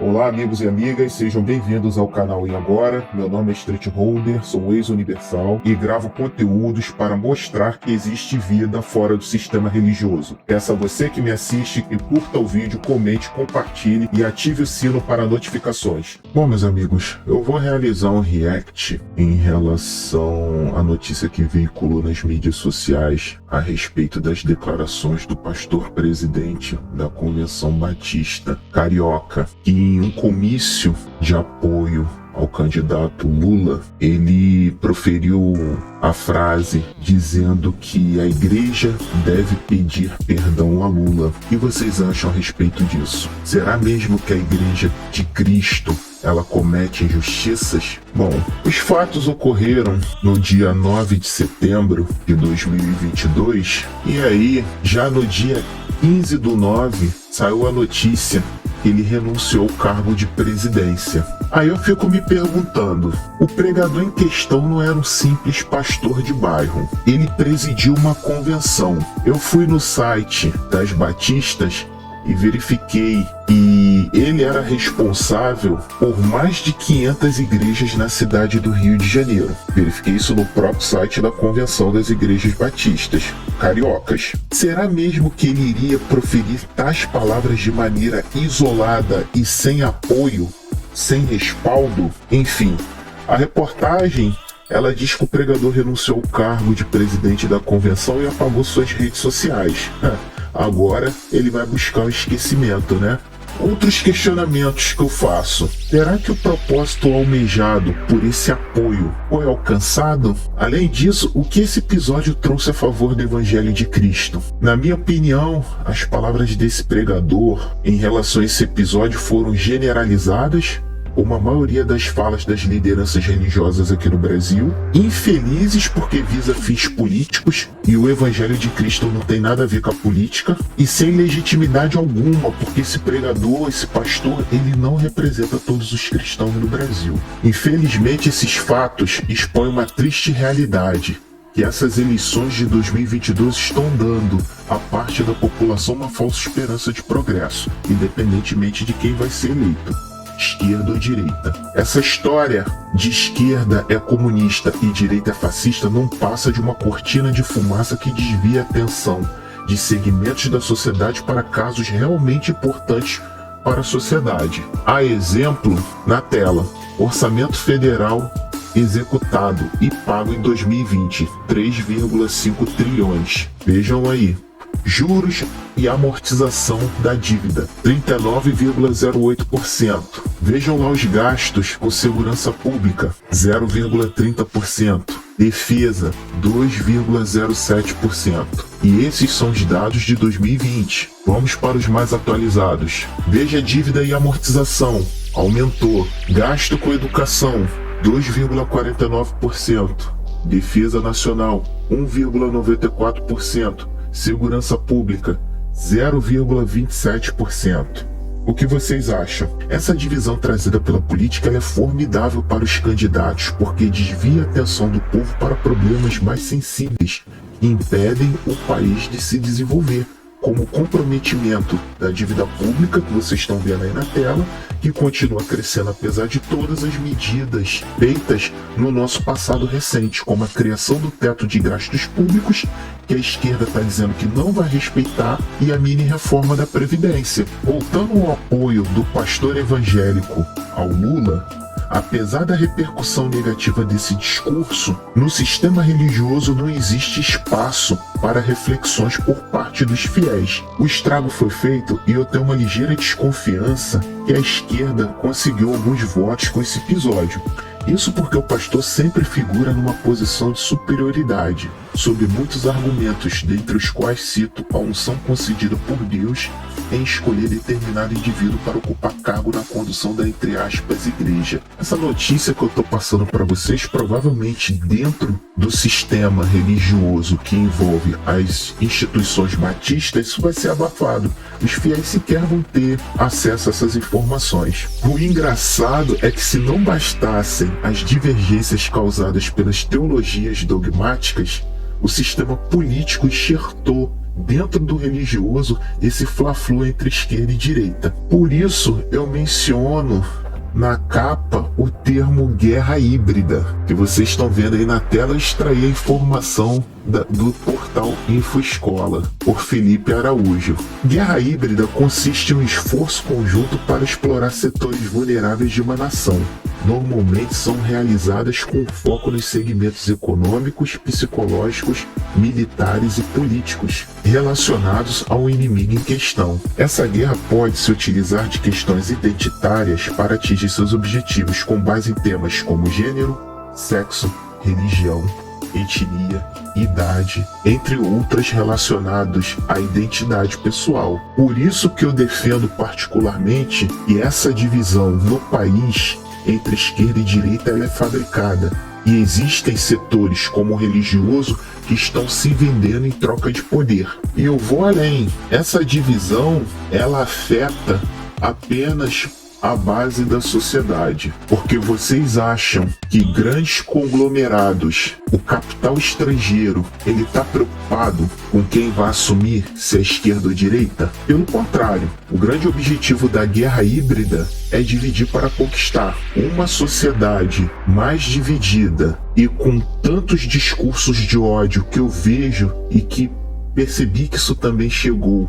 Olá, amigos e amigas, sejam bem-vindos ao canal E Agora. Meu nome é Street Holder, sou ex-universal e gravo conteúdos para mostrar que existe vida fora do sistema religioso. Peço a você que me assiste que curta o vídeo, comente, compartilhe e ative o sino para notificações. Bom, meus amigos, eu vou realizar um react em relação à notícia que veiculou nas mídias sociais a respeito das declarações do pastor presidente da Convenção Batista Carioca, que em um comício de apoio ao candidato Lula, ele proferiu a frase dizendo que a igreja deve pedir perdão a Lula. O que vocês acham a respeito disso? Será mesmo que a igreja de Cristo ela comete injustiças? Bom, os fatos ocorreram no dia 9 de setembro de 2022 e aí, já no dia 15/9, saiu a notícia que ele renunciou ao cargo de presidência. Aí eu fico me perguntando, o pregador em questão não era um simples pastor de bairro, ele presidiu uma convenção. Eu fui no site das Batistas e verifiquei que ele era responsável por mais de 500 igrejas na cidade do Rio de Janeiro. Verifiquei isso no próprio site da Convenção das Igrejas Batistas Cariocas. Será mesmo que ele iria proferir tais palavras de maneira isolada e sem apoio, sem respaldo? Enfim, a reportagem ela diz que o pregador renunciou ao cargo de presidente da convenção e apagou suas redes sociais. Agora ele vai buscar o esquecimento, né? Outros questionamentos que eu faço. Será que o propósito almejado por esse apoio foi alcançado? Além disso, o que esse episódio trouxe a favor do Evangelho de Cristo? Na minha opinião, as palavras desse pregador em relação a esse episódio foram generalizadas, como a maioria das falas das lideranças religiosas aqui no Brasil, infelizes porque visa fins políticos, e o Evangelho de Cristo não tem nada a ver com a política, e sem legitimidade alguma, porque esse pregador, esse pastor, ele não representa todos os cristãos no Brasil. Infelizmente, esses fatos expõem uma triste realidade, que essas eleições de 2022 estão dando à parte da população uma falsa esperança de progresso, independentemente de quem vai ser eleito, esquerda ou direita. Essa história de esquerda é comunista e direita é fascista não passa de uma cortina de fumaça que desvia a atenção de segmentos da sociedade para casos realmente importantes para a sociedade. Há exemplo na tela: Orçamento Federal executado e pago em 2020, 3,5 trilhões. Vejam aí. Juros e amortização da dívida, 39,08%. Vejam lá os gastos com segurança pública, 0,30%. Defesa, 2,07%. E esses são os dados de 2020. Vamos para os mais atualizados. Veja a dívida e amortização. Aumentou. Gasto com educação, 2,49%. Defesa nacional, 1,94%. Segurança pública, 0,27%. O que vocês acham? Essa divisão trazida pela política é formidável para os candidatos, porque desvia a atenção do povo para problemas mais sensíveis e impedem o país de se desenvolver, como o comprometimento da dívida pública, que vocês estão vendo aí na tela, que continua crescendo apesar de todas as medidas feitas no nosso passado recente, como a criação do teto de gastos públicos, que a esquerda está dizendo que não vai respeitar, e a mini reforma da Previdência. Voltando ao apoio do pastor evangélico ao Lula, apesar da repercussão negativa desse discurso, no sistema religioso não existe espaço para reflexões por parte dos fiéis. O estrago foi feito e eu tenho uma ligeira desconfiança que a esquerda conseguiu alguns votos com esse episódio. Isso porque o pastor sempre figura numa posição de superioridade, sob muitos argumentos, dentre os quais cito a unção concedida por Deus em escolher determinado indivíduo para ocupar cargo na condução da, entre aspas, igreja. Essa notícia que eu estou passando para vocês, provavelmente dentro do sistema religioso que envolve as instituições batistas, isso vai ser abafado. Os fiéis sequer vão ter acesso a essas informações. O engraçado é que, se não bastassem as divergências causadas pelas teologias dogmáticas, o sistema político enxertou dentro do religioso esse fla-flu entre esquerda e direita. Por isso eu menciono na capa o termo guerra híbrida, que vocês estão vendo aí na tela. Extraí a informação do portal InfoEscola, por Felipe Araújo. Guerra híbrida consiste em um esforço conjunto para explorar setores vulneráveis de uma nação. Normalmente são realizadas com foco nos segmentos econômicos, psicológicos, militares e políticos relacionados ao inimigo em questão. Essa guerra pode se utilizar de questões identitárias para atingir seus objetivos com base em temas como gênero, sexo, religião, etnia, idade, entre outras relacionados à identidade pessoal. Por isso que eu defendo particularmente que essa divisão no país entre esquerda e direita ela é fabricada, e existem setores como o religioso que estão se vendendo em troca de poder. E eu vou além, essa divisão ela afeta apenas a base da sociedade, porque vocês acham que grandes conglomerados, o capital estrangeiro, ele está preocupado com quem vai assumir, se é esquerda ou direita? Pelo contrário, o grande objetivo da guerra híbrida é dividir para conquistar. Uma sociedade mais dividida e com tantos discursos de ódio que eu vejo e que percebi que isso também chegou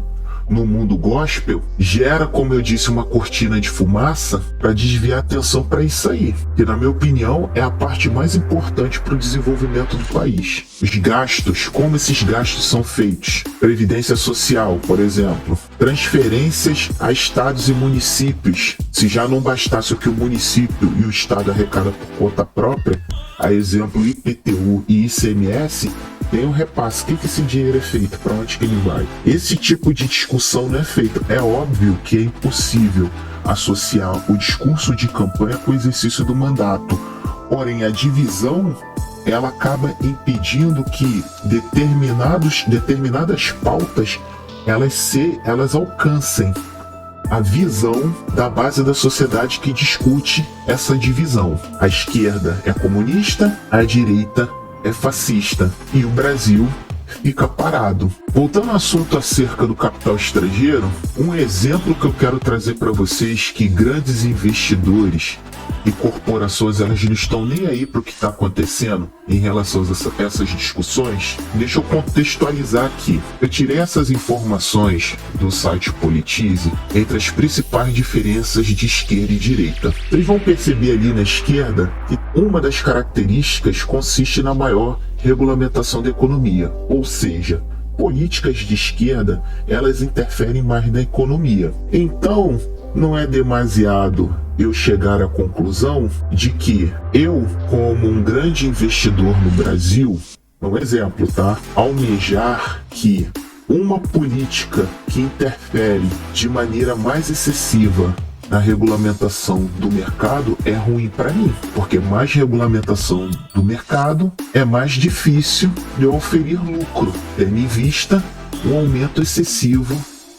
no mundo gospel, gera, como eu disse, uma cortina de fumaça para desviar a atenção para isso aí, que na minha opinião é a parte mais importante para o desenvolvimento do país. Os gastos, como esses gastos são feitos, previdência social, por exemplo, transferências a estados e municípios. Se já não bastasse o que o município e o estado arrecada por conta própria, a exemplo IPTU e ICMS, tem um repasse. O que esse dinheiro é feito? Para onde que ele vai? Esse tipo de discussão não é feito. É óbvio que é impossível associar o discurso de campanha com o exercício do mandato. Porém, a divisão ela acaba impedindo que determinadas pautas elas alcancem a visão da base da sociedade que discute essa divisão. A esquerda é comunista, a direita é fascista, e o Brasil fica parado. Voltando ao assunto acerca do capital estrangeiro, um exemplo que eu quero trazer para vocês que grandes investidores e corporações elas não estão nem aí para o que está acontecendo em relação a essas discussões. Deixa eu contextualizar aqui. Eu tirei essas informações do site Politize entre as principais diferenças de esquerda e direita. Vocês vão perceber ali na esquerda que uma das características consiste na maior regulamentação da economia, ou seja, políticas de esquerda elas interferem mais na economia. Então, não é demasiado eu chegar à conclusão de que eu, como um grande investidor no Brasil, um exemplo, tá? Almejar que uma política que interfere de maneira mais excessiva na regulamentação do mercado é ruim para mim, porque mais regulamentação do mercado é mais difícil de eu oferir lucro, tendo em vista um aumento excessivo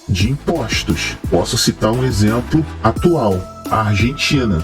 de impostos. Posso citar um exemplo atual, a Argentina.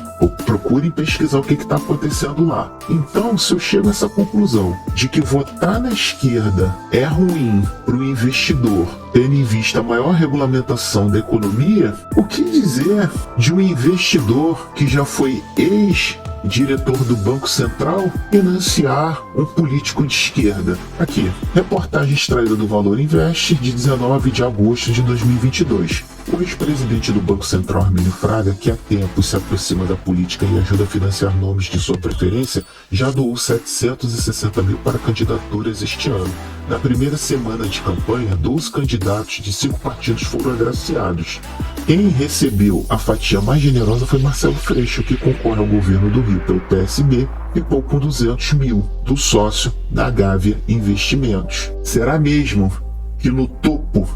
Procurem pesquisar o que está acontecendo lá. Então, se eu chego a essa conclusão de que votar na esquerda é ruim para o investidor, tendo em vista a maior regulamentação da economia, o que dizer de um investidor que já foi ex-diretor do Banco Central financiar um político de esquerda? Aqui, reportagem extraída do Valor Invest de 19 de agosto de 2022. O ex-presidente do Banco Central, Armínio Fraga, que há tempo se aproxima da política e ajuda a financiar nomes de sua preferência, já doou 760 mil para candidaturas este ano. Na primeira semana de campanha, 12 candidatos de 5 partidos foram agraciados. Quem recebeu a fatia mais generosa foi Marcelo Freixo, que concorre ao governo do Rio pelo PSB, e ficou com 200 mil, do sócio da Gávea Investimentos. Será mesmo que no topo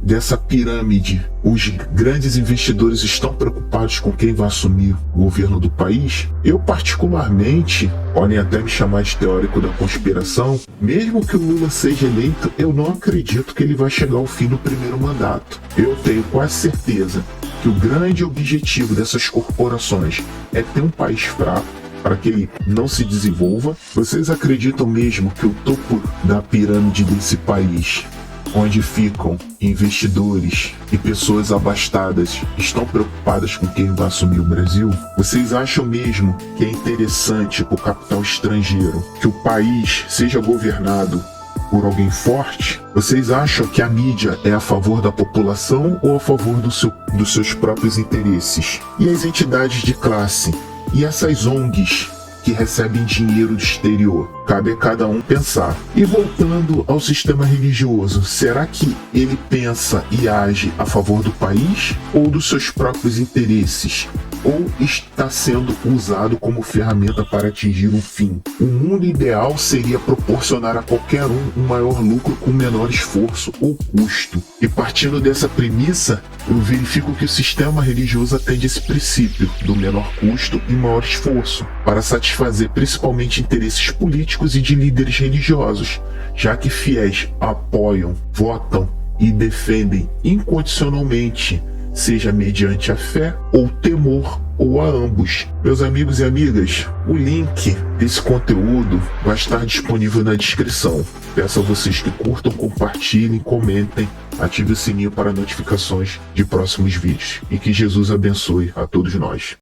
dessa pirâmide os grandes investidores estão preocupados com quem vai assumir o governo do país? Eu particularmente, podem até me chamar de teórico da conspiração, mesmo que o Lula seja eleito, eu não acredito que ele vai chegar ao fim do primeiro mandato. Eu tenho quase certeza que o grande objetivo dessas corporações é ter um país fraco para que ele não se desenvolva. Vocês acreditam mesmo que o topo da pirâmide desse país onde ficam investidores e pessoas abastadas estão preocupadas com quem vai assumir o Brasil? Vocês acham mesmo que é interessante para o capital estrangeiro que o país seja governado por alguém forte? Vocês acham que a mídia é a favor da população ou a favor dos seus próprios interesses? E as entidades de classe? E essas ONGs que recebem dinheiro do exterior? Cabe a cada um pensar. E voltando ao sistema religioso, será que ele pensa e age a favor do país ou dos seus próprios interesses? Ou está sendo usado como ferramenta para atingir um fim? O mundo ideal seria proporcionar a qualquer um maior lucro com menor esforço ou custo. E partindo dessa premissa, eu verifico que o sistema religioso atende esse princípio do menor custo e maior esforço para satisfazer principalmente interesses políticos e de líderes religiosos, já que fiéis apoiam, votam e defendem incondicionalmente, seja mediante a fé ou temor, ou a ambos. Meus amigos e amigas, o link desse conteúdo vai estar disponível na descrição. Peço a vocês que curtam, compartilhem, comentem, ativem o sininho para notificações de próximos vídeos. E que Jesus abençoe a todos nós.